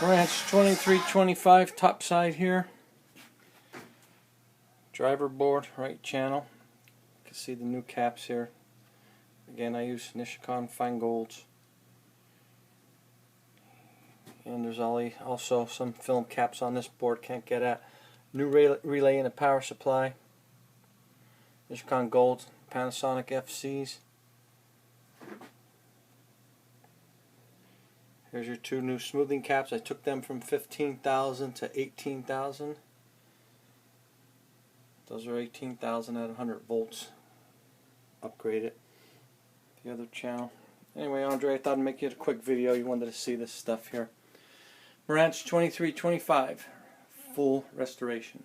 Marantz 2325 top side here. Driver board, right channel. You can see the new caps here. Again, I use Nishikon fine golds. And there's also some film caps on this board, can't get at. New relay and a power supply. Nishikon gold, Panasonic FCs. Here's your two new smoothing caps. I took them from 15,000 to 18,000. Those are 18,000 at 100 volts. Upgrade it. The other channel. Anyway, Andre, I thought I'd make it a quick video. You wanted to see this stuff here. Marantz 2325, full restoration.